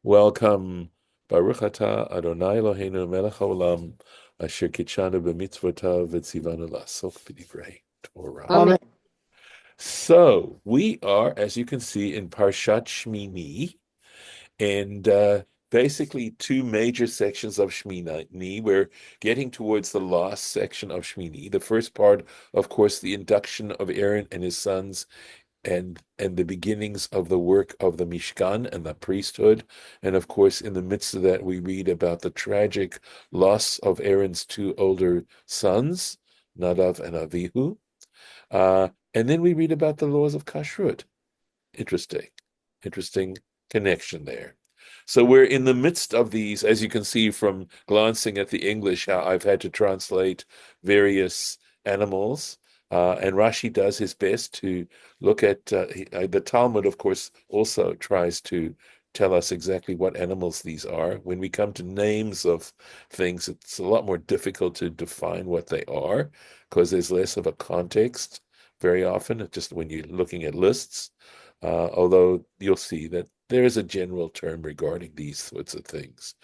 Welcome. Baruch atah Adonai Eloheinu melech haolam asher kitshanu b'mitzvotav v'tzivanu la'asok b'divrei Torah. Amen. Amen. So we are, as you can see, in Parshat Shmini, and basically two major sections of Shmini. We're getting towards the last section of Shmini. The first part, of course, the induction of Aaron and his sons and the beginnings of the work of the Mishkan and the priesthood. And of course, in the midst of that, we read about the tragic loss of Aaron's two older sons, Nadav and Avihu. And then we read about the laws of Kashrut. Interesting, interesting connection there. So we're in the midst of these, as you can see from glancing at the English, how I've had to translate various animals. And Rashi does his best to look at the Talmud, of course, also tries to tell us exactly what animals these are. When we come to names of things, it's a lot more difficult to define what they are because there's less of a context very often, just when you're looking at lists. Although you'll see that there is a general term regarding these sorts of things.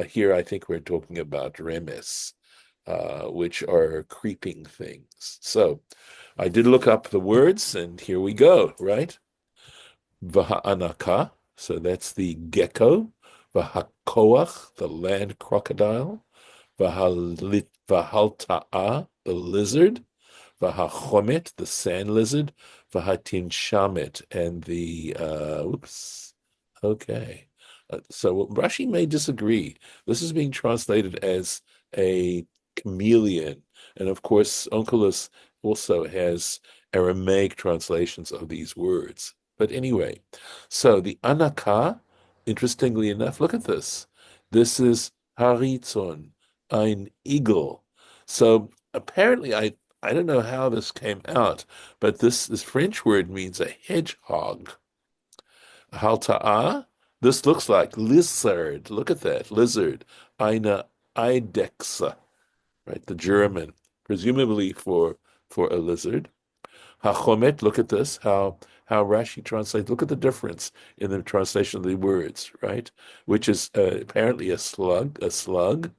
Here, I think we're talking about remes, which are creeping things. So I did look up the words, and here we go, right? Vaha'anaka, so that's the gecko. Vahakoach, the land crocodile. Vahalta'a, the lizard. Vahachomet, the sand lizard. Vahatinshamet, and the, okay. So Rashi may disagree. This is being translated as a chameleon. And of course, Onkelos also has Aramaic translations of these words. But anyway, so the anaka, interestingly enough, look at this. This is haritzon, ein eagle. So apparently, I don't know how this came out, but this French word means a hedgehog. Halta'a, this looks like lizard. Look at that, lizard. Eine Eidechse, right? The German, presumably for a lizard. Hachomet, look at this, how Rashi translates. Look at the difference in the translation of the words, right? Which is apparently a slug,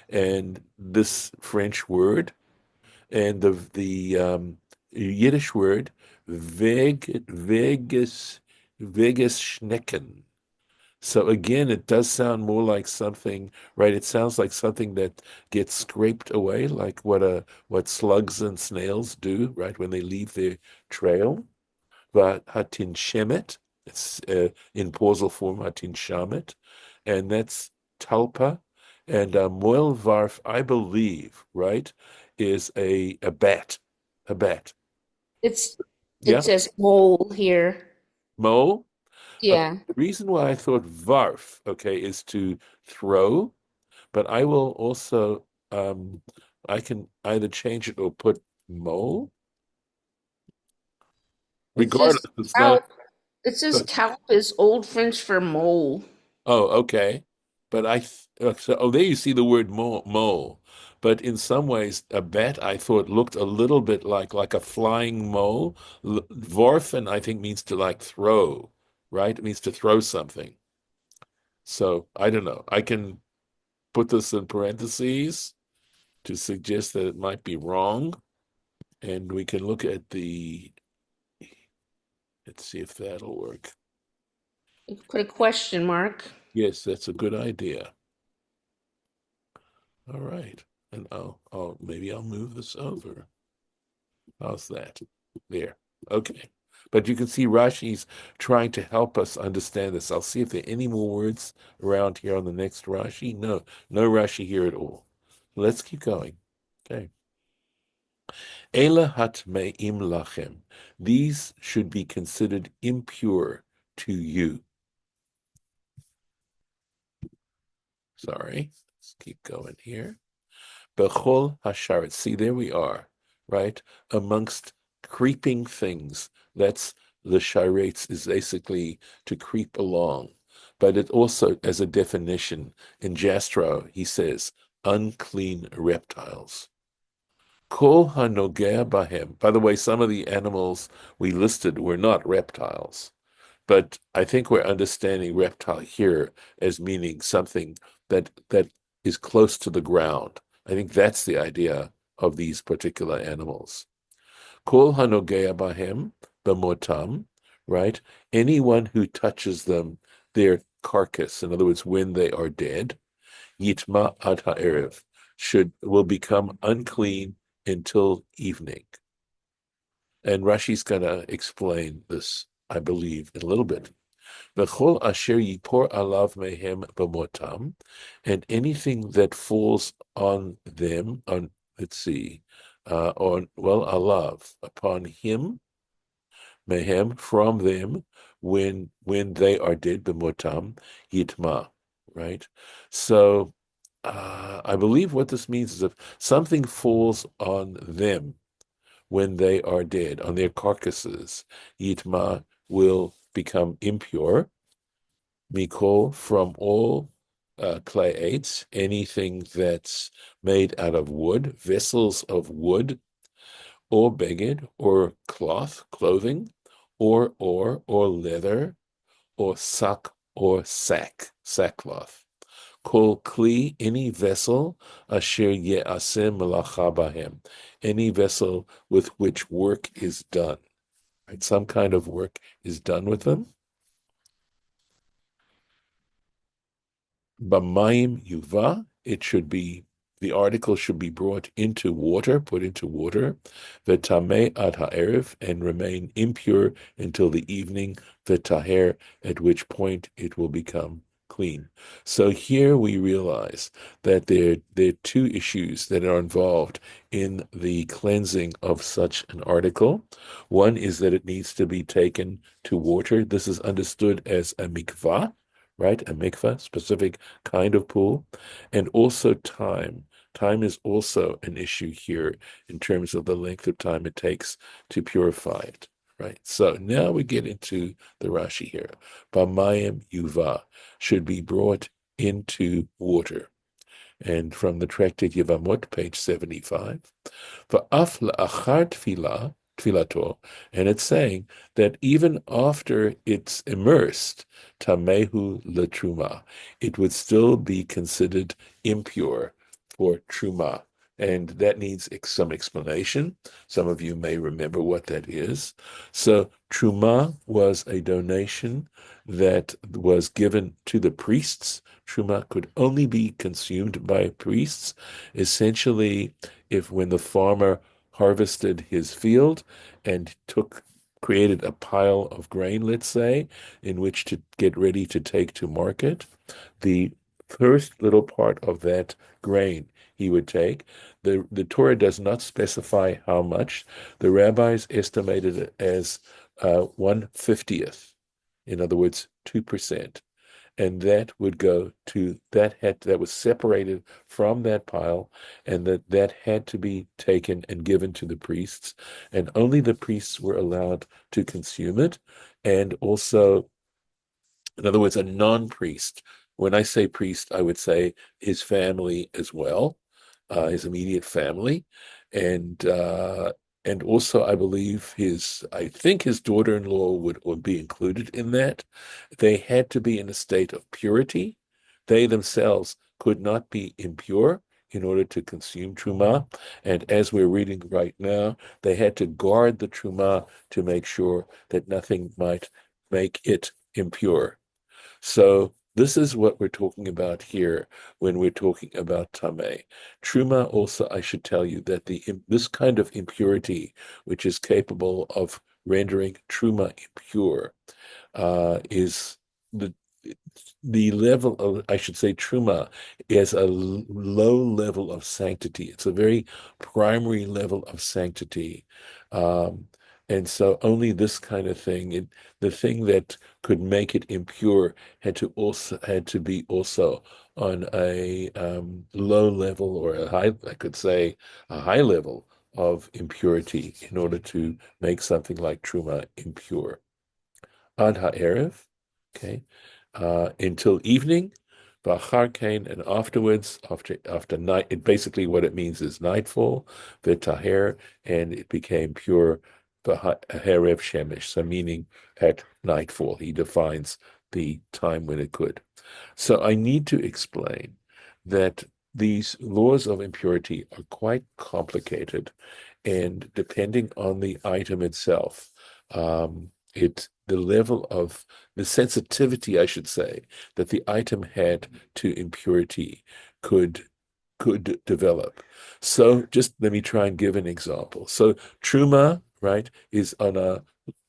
and this French word, and the Yiddish word vegas schnecken. So again, it does sound more like something, right? It sounds like something that gets scraped away, like what slugs and snails do, right, when they leave their trail. But hatin shemet, it's in pausal form hatin shamet, and that's talpa. And moel varf, I believe, right, is a bat, a bat. It's it Yeah, says mole here. mo. Okay. Yeah. The reason why I thought varf, okay, is to throw, but I will also I can either change it or put mo. It Regardless, says it's not. talp. It says talp is old French for mole. Oh, okay. But there you see the word mole. But in some ways, a bat I thought looked a little bit like a flying mole. Vorfen, I think, means to like throw, right? It means to throw something. So I don't know. I can put this in parentheses to suggest that it might be wrong. And we can look at let's see if that'll work. You could put a question mark. Yes, that's a good idea. All right. And maybe I'll move this over. How's that? There. Okay. But you can see Rashi's trying to help us understand this. I'll see if there are any more words around here on the next Rashi. No, no Rashi here at all. Let's keep going. Okay. Ela hatmeim lachem. These should be considered impure to you. Sorry. Let's keep going here. Bechol hasharet. See, there we are, right? Amongst creeping things. That's the Sheretz is basically to creep along. But it also, as a definition, in Jastro, he says, unclean reptiles. Kol hanogea bahem. By the way, some of the animals we listed were not reptiles, But I think we're understanding reptile here as meaning something that is close to the ground. I think that's the idea of these particular animals. Kol hanogea bahem b'motam, right? Anyone who touches them, their carcass, in other words, when they are dead, yitma ad ha'erev, will become unclean until evening. And Rashi's going to explain this, I believe, in a little bit. V'chol asher yipor alav mehem b'motam, and anything that falls on them, on let's see, on well alav upon him, mehem from them, when they are dead b'motam yitma, right? So I believe what this means is if something falls on them when they are dead, on their carcasses, yitma will become impure. Mikol from all clayates, anything that's made out of wood, vessels of wood, or beged, or cloth, clothing, or leather, or sackcloth. Kol kli, any vessel, asher ye'aseh melacha bahem, any vessel with which work is done. Right? Some kind of work is done with them. B'mayim yuva, the article should be brought into water, put into water, v'tameh ad ha'erev, and remain impure until the evening, v'taher, at which point it will become clean. So here we realize that there are two issues that are involved in the cleansing of such an article. One is that it needs to be taken to water. This is understood as a mikvah, right? A mikvah, specific kind of pool, and also time. Time is also an issue here in terms of the length of time it takes to purify it, right? So now we get into the Rashi here. Bamayim yuva should be brought into water. And from the tractate Yevamot, page 75, Va'af la'achar tfilato, and it's saying that even after it's immersed, tamehu letruma, it would still be considered impure for truma. And that needs some explanation. Some of you may remember what that is. So truma was a donation that was given to the priests. Truma could only be consumed by priests. Essentially, if when the farmer harvested his field and created a pile of grain, let's say, in which to get ready to take to market, the first little part of that grain he would take. The Torah does not specify how much. The rabbis estimated it as 1/50th. In other words, 2%, and that would go to that was separated from that pile, and that had to be taken and given to the priests, and only the priests were allowed to consume it. And also, in other words, a non-priest, when I say priest, I would say his family as well, his immediate family, and uh, and also I believe I think his daughter-in-law would be included in that. They had to be in a state of purity. They themselves could not be impure in order to consume truma. And as we're reading right now, they had to guard the truma to make sure that nothing might make it impure. So this is what we're talking about here when we're talking about tameh. Truma also, I should tell you that this kind of impurity, which is capable of rendering truma impure, is the the level of, I should say, truma is a low level of sanctity. It's a very primary level of sanctity. Um, and so only this kind of thing, the thing that could make it impure had to be also on a low level, or a high, I could say, a high level of impurity in order to make something like truma impure. Ad ha'erev, okay, until evening, v'achar kain, and afterwards, after night, basically what it means is nightfall, v'taher, and it became pure Harev Shemesh, so meaning at nightfall. He defines the time when it could. So I need to explain that these laws of impurity are quite complicated, and depending on the item itself, the level of the sensitivity, I should say, that the item had to impurity could develop. So just let me try and give an example. So truma, right, is on a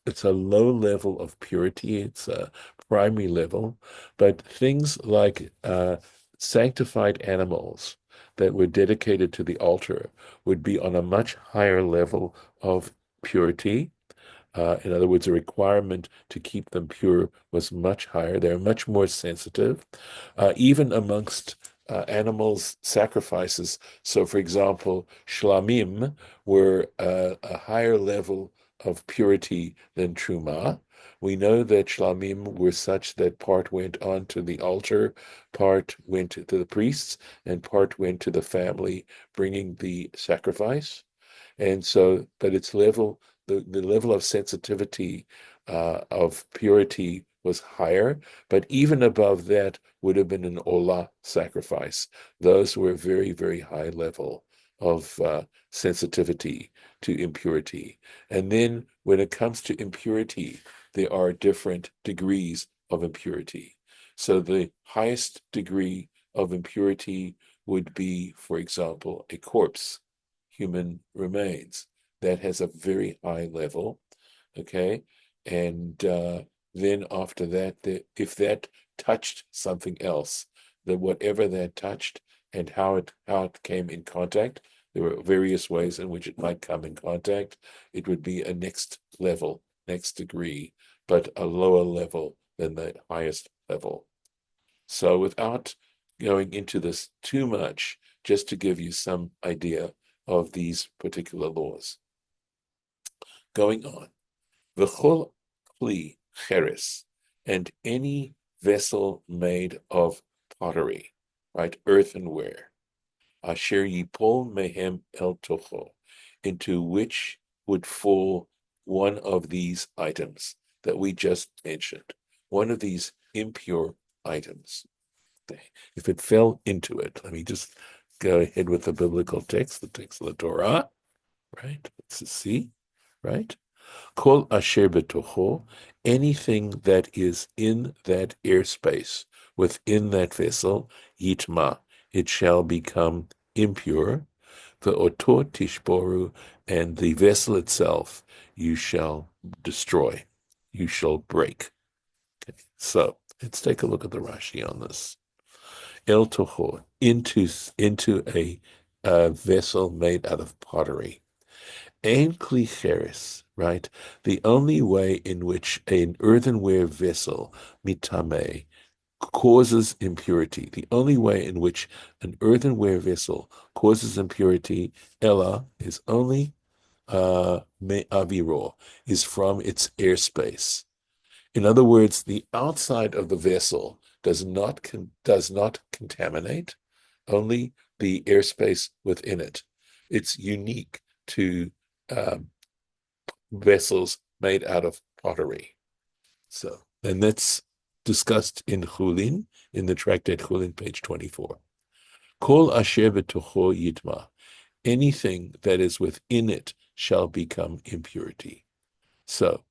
it's a low level of purity. It's a primary level, but things like sanctified animals that were dedicated to the altar would be on a much higher level of purity. In other words, the requirement to keep them pure was much higher. They're much more sensitive, even amongst animals' sacrifices. So, for example, shlamim were a higher level of purity than truma. We know that shlamim were such that part went on to the altar, part went to the priests, and part went to the family bringing the sacrifice. And so, but the level of sensitivity of purity was higher, but even above that would have been an olah sacrifice. Those were very, very high level of sensitivity to impurity. And then when it comes to impurity, there are different degrees of impurity. So the highest degree of impurity would be, for example, a corpse, human remains. That has a very high level, okay? And then after that, if that touched something else, that whatever that touched and how it came in contact, there were various ways in which it might come in contact. It would be a next level, next degree, but a lower level than the highest level. So without going into this too much, just to give you some idea of these particular laws. Going on, v'chol kli cheres, and any vessel made of pottery, right, earthenware, asher yipol mehem el tocho, into which would fall one of these items that we just mentioned, one of these impure items. If it fell into it, let me just go ahead with the biblical text, the text of the Torah, right? Let's see, right? Kol asher betocho, anything that is in that airspace, within that vessel, yitma, it shall become impure. The oto tishboru, and the vessel itself, you shall destroy, you shall break. Okay. So let's take a look at the Rashi on this. El toho, into a vessel made out of pottery. Ein klicheres, right? The only way in which an earthenware vessel, mitame, causes impurity, the only way in which an earthenware vessel causes impurity, ella, is only me aviro, is from its airspace. In other words, the outside of the vessel does not contaminate, only the airspace within it. It's unique to um, vessels made out of pottery. So, and that's discussed in Chulin, in the tractate Chulin, page 24. Kol asher b'tocho yitma, anything that is within it shall become impurity. So,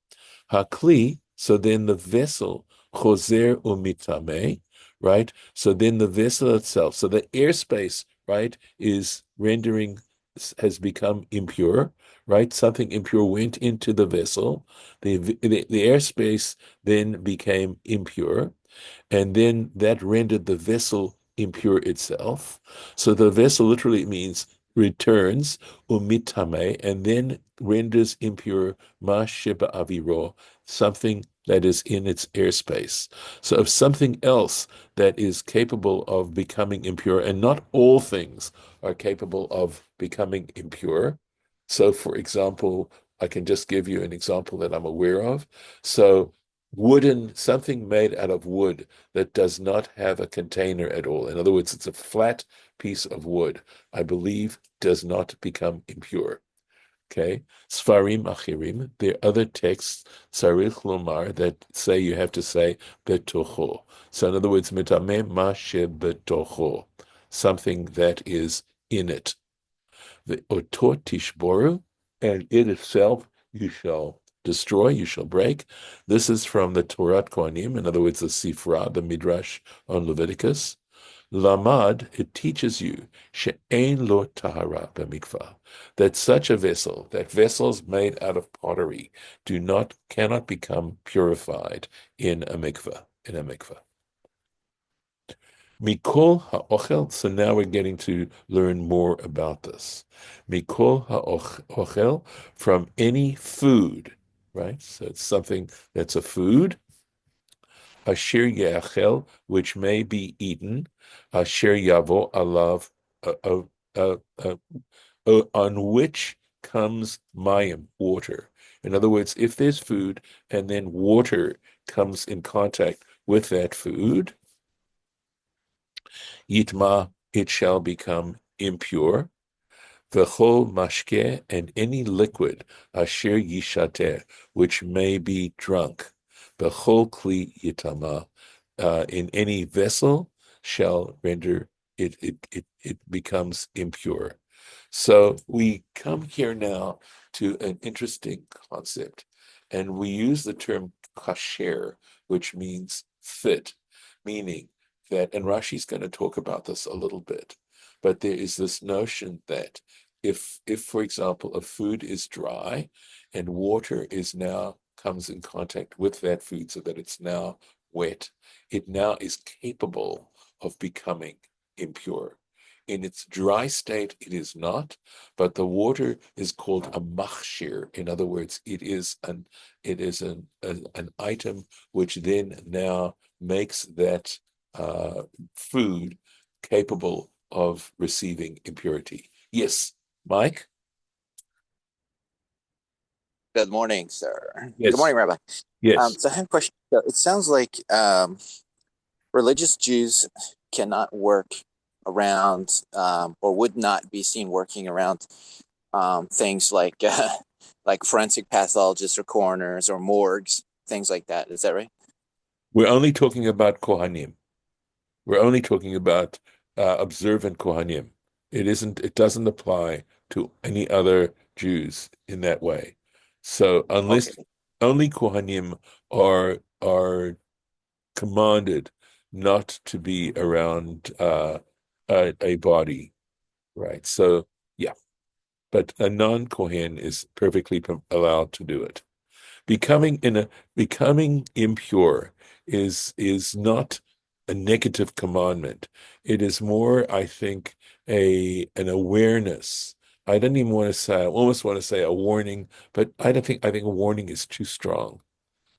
hakli, so then the vessel, choser umitame, right? So then the vessel itself, so the airspace, right, has become impure, right? Something impure went into the vessel. The airspace then became impure, and then that rendered the vessel impure itself. So the vessel literally means returns umitame, and then renders impure ma sheba aviro, something that is in its airspace. So if something else that is capable of becoming impure, and not all things are capable of becoming impure. So for example, I can just give you an example that I'm aware of. So something made out of wood that does not have a container at all. In other words, it's a flat piece of wood, I believe does not become impure. Okay, Sfarim Achirim. There are other texts, Tzarich Lomar, that say you have to say betocho. So in other words, mitameh ma betocho, something that is in it. The otot tishboru, and it itself you shall destroy, you shall break. This is from the Torah Kohanim, in other words, the Sifra, the Midrash on Leviticus. Lamad, it teaches you, she'ein lo tahara b'mikvah, that such a vessel, that vessels made out of pottery, cannot become purified in a mikvah. Mikol ha'ochel, so now we're getting to learn more about this. Mikol ha'ochel, from any food, right? So it's something that's a food. Asher yachel, which may be eaten. Asher yavo alav, uh, uh, uh, on which comes mayim, water. In other words, if there's food and then water comes in contact with that food, Yitma, it shall become impure. V'chol mashke, and any liquid, asher yishateh, which may be drunk. V'chol kli yitama, in any vessel shall render it becomes impure. So we come here now to an interesting concept, and we use the term kasher, which means fit, meaning that, and Rashi's going to talk about this a little bit, but there is this notion that if for example, a food is dry and water is now comes in contact with that food so that it's now wet, it now is capable of becoming impure. In its dry state, it is not, but the water is called a machshir. In other words, an item which then now makes that food capable of receiving impurity. Yes, Mike? Good morning, sir. Good Yes, morning, Rabbi. yes. So I have a question. So it sounds like religious Jews cannot work around or would not be seen working around things like like forensic pathologists or coroners or morgues, things like that. Is that right? We're only talking about Kohanim. We're only talking about observant Kohanim. It doesn't apply to any other Jews in that way. So Okay. unless only Kohanim are commanded not to be around a body, right? So yeah, but a non-Kohen is perfectly allowed to do it. Becoming impure is not a negative commandment. It is more, I think, an awareness. I don't even want to say, I almost want to say a warning, but I think a warning is too strong.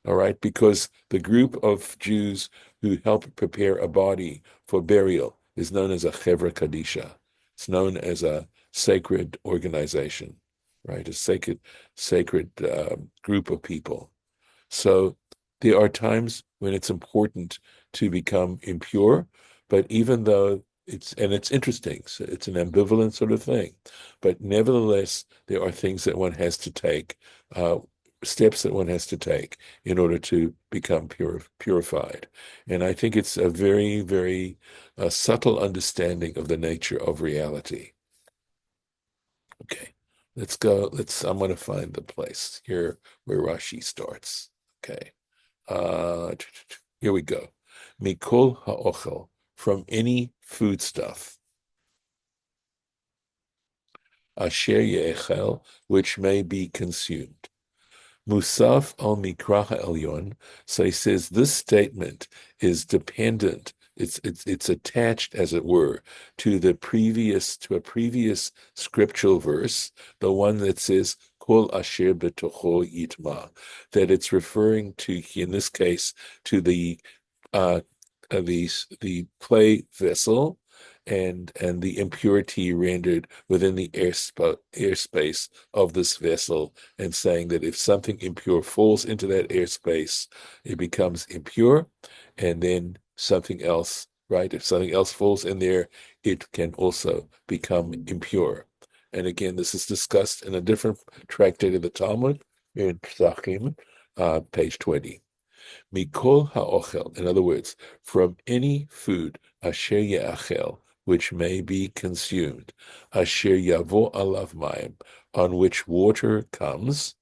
All right, because the group of Jews who help prepare a body for burial is known as a Chevra Kadisha. It's known as a sacred organization, right? A sacred group of people. So there are times when it's important to become impure, but even though it's interesting, so it's an ambivalent sort of thing, but nevertheless, there are things that one has to take, steps that one has to take in order to become purified. And I think it's a very, very subtle understanding of the nature of reality. Okay, let's go. I'm going to find the place here where Rashi starts. Okay. Uh, Here we go. Mikol ha'ochel, from any foodstuff. Asher ye'echel, which may be consumed. Musaf al Mikra Elyon. So he says this statement is dependent. It's attached, as it were, to a previous scriptural verse, the one that says Kol Asher Betocho Yitma, that it's referring to, in this case, to uh, the clay vessel and the impurity rendered within the airspace of this vessel, and saying that if something impure falls into that airspace, it becomes impure, and then something else, right? If something else falls in there, it can also become impure. And again, this is discussed in a different tractate of the Talmud in Psachim, page 20. Mikol ha'ochel, in other words, from any food, asher ya'achel, which may be consumed, asher yavo alav mayim, on which water comes,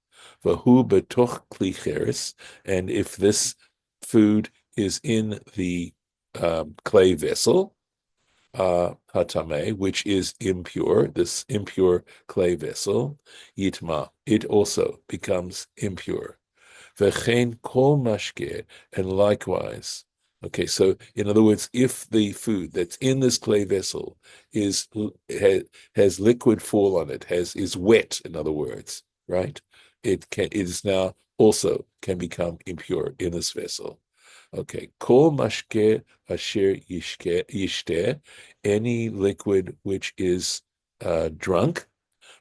vahu betoch kli cheres, and if this food is in the clay vessel, hatame, which is impure, this impure clay vessel, yitma, it also becomes impure. V'chein kol mashke, and likewise. Okay, so in other words, if the food that's in this clay vessel has liquid fall on it, is wet, in other words, right? It is now also can become impure in this vessel. Okay, kol mashke asher yishte, any liquid which is drunk,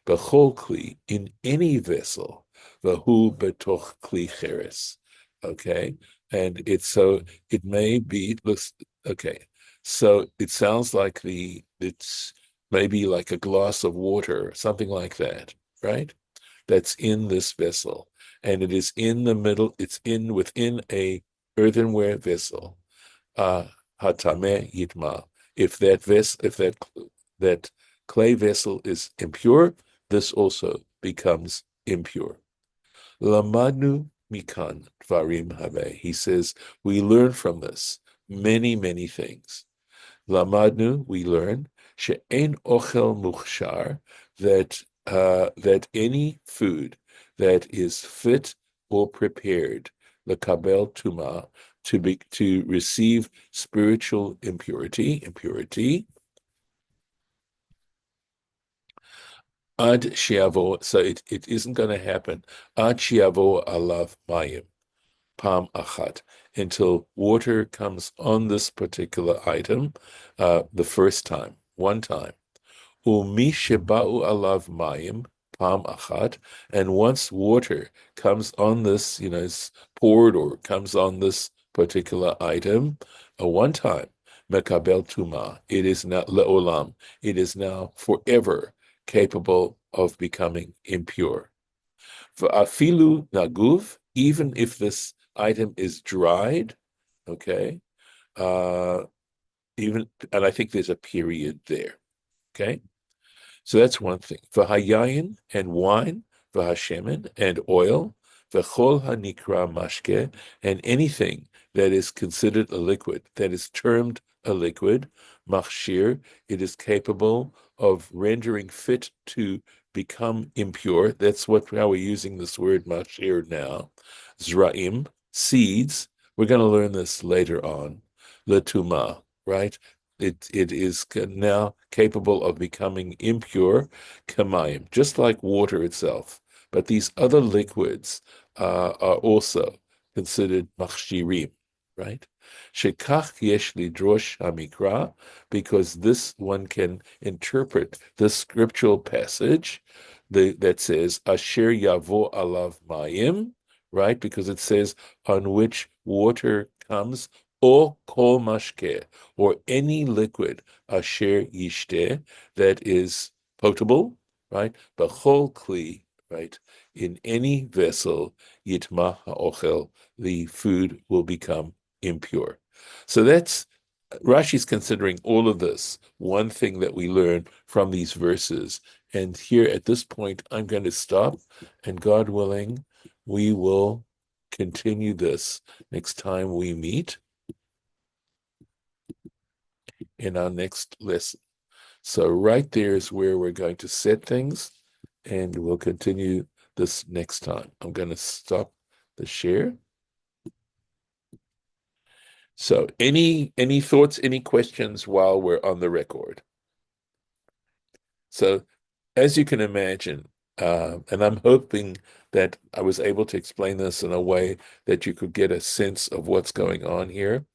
b'chol kli, in any vessel, v'hu betoch kli cheres. Okay, and it may be, looks, okay, so it sounds like it's maybe like a glass of water, something like that, right? That's in this vessel, and it is in the middle, within a earthenware vessel. Hatameh yitma. If that clay vessel is impure, this also becomes impure. Lamadnu mikan dvarim habe. He says, we learn from this many, many things. Lamadnu, we learn, she'en ochel muchshar, that any food that is fit or prepared, lekabel tuma, to receive spiritual impurity, ad shiavo, so it isn't going to happen, ad shiavo alav mayim, pam achat, until water comes on this particular item the first time, one time. Umi sheba'u alav mayim pam achat, and once water comes on this, is poured or comes on this particular item, one time, mekabel tuma, it is now leolam, it is now forever capable of becoming impure. V'afilu naguv, even if this item is dried, okay, and I think there's a period there, okay. So that's one thing. V'hayayin, and wine, v'hashemen, and oil, v'chol hanikra mashke, and anything that is considered a liquid, that is termed a liquid, machshir, it is capable of rendering fit to become impure. That's how we're using this word machshir now. Zra'im, seeds. We're going to learn this later on. Letuma, right? It is now capable of becoming impure, kamayim, just like water itself. But these other liquids are also considered machshirim, right? Shekach yesh lidrosh hamikra, because this one can interpret this scriptural passage that says asher yavo alav mayim, right? Because it says on which water comes, or kol mashke, or any liquid, asher yishte, that is potable, right? B'chol kli, right? In any vessel, yitma ha'ochel, the food will become impure. So that's, Rashi's considering all of this, one thing that we learn from these verses. And here at this point, I'm going to stop, and God willing, we will continue this next time we meet in our next lesson. So right there is where we're going to set things, and we'll continue this next time. I'm going to stop the share. So any thoughts, any questions while we're on the record? So as you can imagine, and I'm hoping that I was able to explain this in a way that you could get a sense of what's going on here.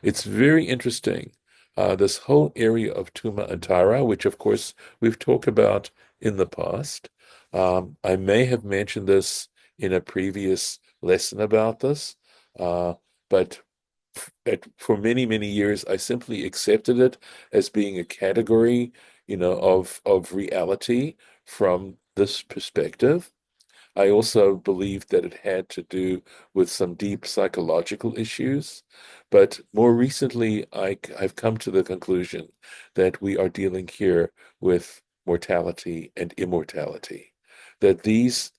It's very interesting. This whole area of Tuma and Tara, which of course we've talked about in the past. I may have mentioned this in a previous lesson about this, but for many, many years, I simply accepted it as being a category, of reality from this perspective. I also believed that it had to do with some deep psychological issues, but more recently I've come to the conclusion that we are dealing here with mortality and immortality, that these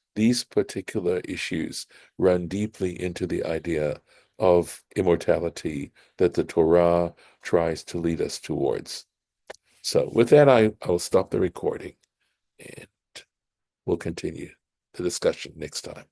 particular issues run deeply into the idea of immortality that the Torah tries to lead us towards. So with that, I'll stop the recording and we'll continue the discussion next time.